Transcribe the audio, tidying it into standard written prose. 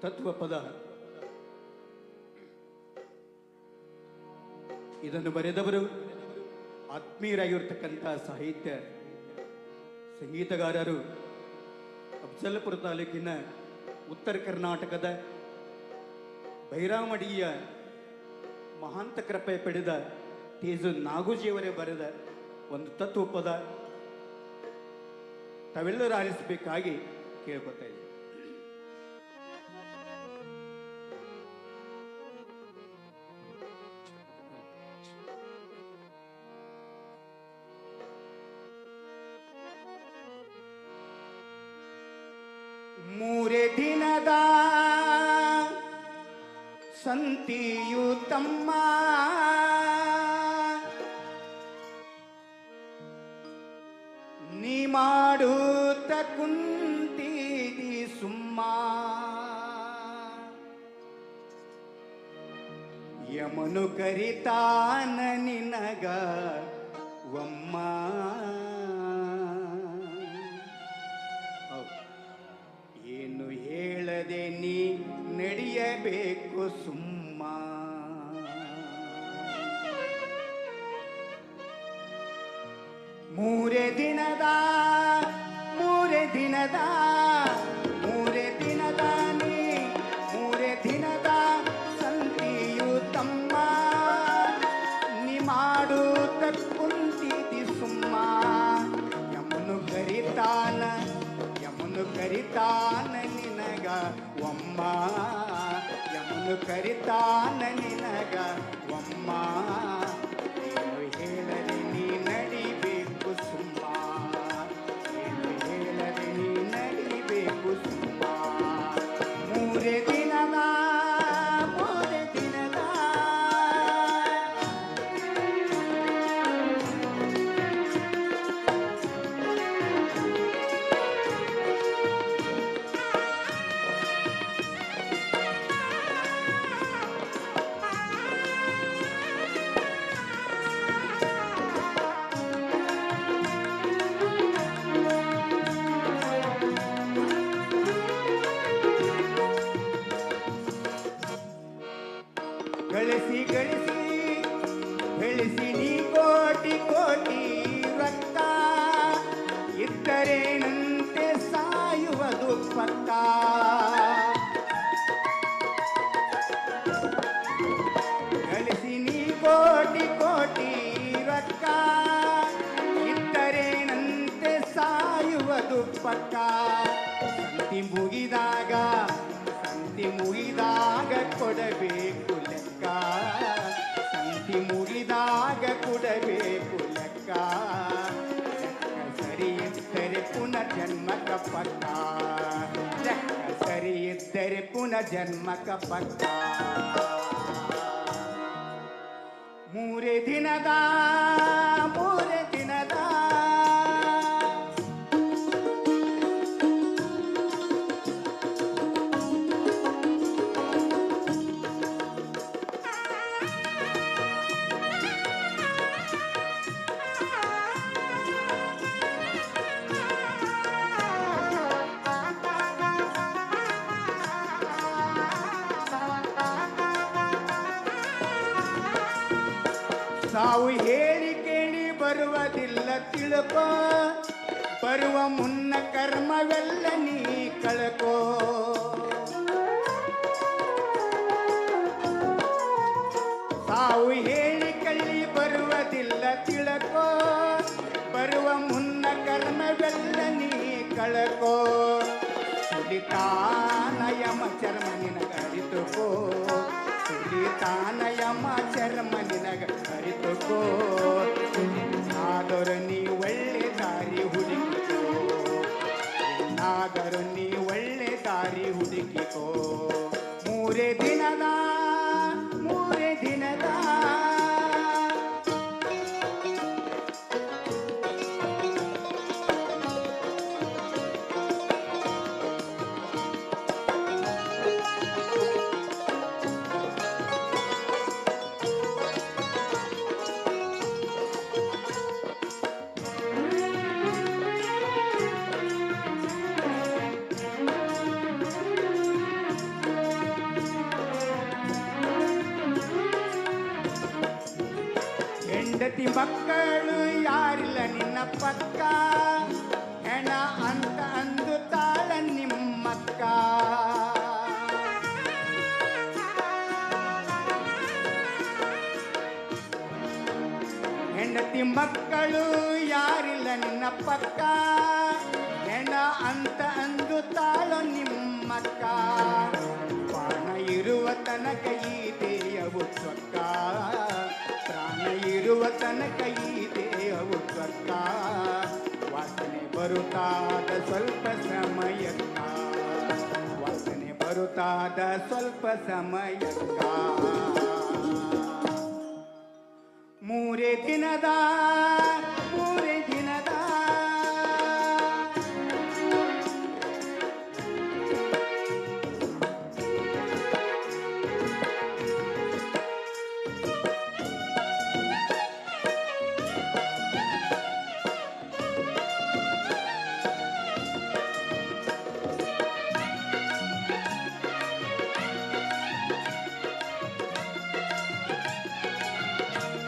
ತತ್ವ ಪದ. ಇದನ್ನು ಬರೆದವರು ಆತ್ಮೀಯರಾಗಿರ್ತಕ್ಕಂಥ ಸಾಹಿತ್ಯ ಸಂಗೀತಗಾರರು ಅಫಜಲಪುರ ತಾಲೂಕಿನ ಉತ್ತರ ಕರ್ನಾಟಕದ ಬೈರಾಮಡಿಯ ಮಹಾಂತ ಕೃಪೆ ಪಡೆದ ತೇಜು ನಾಗೂಜಿಯವರೇ ಬರೆದ ಒಂದು ತತ್ವ ಪದ ತಾವೆಲ್ಲರೂ ಆಲಿಸಬೇಕಾಗಿ ಕೇಳ್ಕೊತಾ ಇದ್ದೀವಿ. ಮೂರೇ ದಿನದ ಸಂತಿಯು ತಮ್ಮ ನೀ ಮಾಡುತ್ತ ಕುಂತಿದಿ ಸುಮ್ಮ ಯಮನು ಕರಿತಾನ ನಿನಗ ಒಮ್ಮ ಏನು ಹೇಳದೆ ನೀ ನಡೆಯಬೇಕು ಸುಮ್ಮ ಮೂರೇ ದಿನದ ನೀ ಮೂರೇ ದಿನದ ಸಂತಿಯು ತಮ್ಮ ನೀ ಮಾಡುತ್ತ ಕುಂತಿದಿ ಸುಮ್ಮ ಯಮನು ಕರಿತಾನ ನಿನಗ ಒಮ್ಮ ಯಮನು ಕರಿತಾನ ನಿನಗ ಒಮ್ಮ ಏನು ಹೇಳದೆ ನೀ ನಡಿಬೇಕು ಸುಮ್ಮ ಏನು ಹೇಳದೆ ನೀ ನಡಿಬೇಕು ಸುಮ್ಮ ಮೂರೇ ದಿನದ ಗಳಿಸಿ ನೀ ಕೋಟಿ ರೊಕ್ಕ ಇದ್ದರೇನಂತೆ ಸಾಯುವುದು ಪಕ್ಕ ಗಳಿಸಿ ನೀ ಕೋಟಿ ರೊಕ್ಕ ಇದ್ದರೇನಂತೆ ಸಾಯುವುದು ಪಕ್ಕ ಸಂತಿ ಮುಗಿದಾಗ ಕೊಡಬೇಕು ಲೆಕ್ಕ ಸಂತಿ ಮುಗಿದಾಗ ಕೊಡಬೇಕು ಲೆಕ್ಕ ಸರಿ ಇದ್ದರೆ ಪುನರ್ಜನ್ಮಕ ಪಕ್ಕ ಲೆಕ್ಕ ಸರಿ ಇದ್ದರೆ ಪುನರ್ಜನ್ಮಕ ಪಕ್ಕ ಮೂರೇ ದಿನದ ಸಾವು ಹೇಳಿ ಕೇಳಿ ಬರುವುದಿಲ್ಲ ತಿಳ್ಕೋ ಬರುವ ಮುನ್ನ ಕರ್ಮವೆಲ್ಲ ನೀ ಕಳ್ಕೋ ಸಾವು ಹೇಳಿ ಕೇಳಿ ಬರುವುದಿಲ್ಲ ತಿಳ್ಕೋ ಬರುವ ಮುನ್ನ ಕರ್ಮವೆಲ್ಲ ನೀ ಕಳ್ಕೋ ಸುಲಿತಾನ ಯಮ ಚರ್ಮ ನಿನಗ ಅರಿತುಕೋ ಸುಲಿತಾನ ಯಮ ಚರ್ಮ ನಿನಗ ಅರಿತುಕೋ ಆದರೂ ನೀ ಒಳ್ಳೆ ದಾರಿ ಹುಡುಕಿಕೋ ಆದರೂ ನೀ ಒಳ್ಳೆ ದಾರಿ ಹುಡುಕಿಕೋ ಮೂರೇ ದಿನದ ಮಕ್ಕಳು ಯಾರಿಲ್ಲ ನಿನ್ನ ಪಕ್ಕ, ಹೆಣ ಅಂತ ಅಂದು ತಾಳ ನಿಮ್ಮಕ್ಕ. ಹೆಂಡತಿ ಮಕ್ಕಳು ಯಾರಿಲ್ಲ ನಿನ್ನ ಪಕ್ಕ, ಹೆಣ ಅಂತ ಅಂದು ತಾಳೋ ನಿಮ್ಮಕ್ಕ. ಪ್ರಾಣ ಇರುವ ತನಕ ಈ ದೇಹವು ಸ್ವಕ್ಕ, ಪ್ರಾಣ ಇರುವ ತನಕ ಈ ದೇಹವು ಸ್ವಕ್ಕ. ವಾಸನೆ ಬರುತ್ತಾದ ಸ್ವಲ್ಪ ಸಮಯಕ್ಕ, ವಾಸನೆ ಬರುತ್ತಾದ ಸ್ವಲ್ಪ ಸಮಯಕ್ಕ. ಮೂರೇ ದಿನದ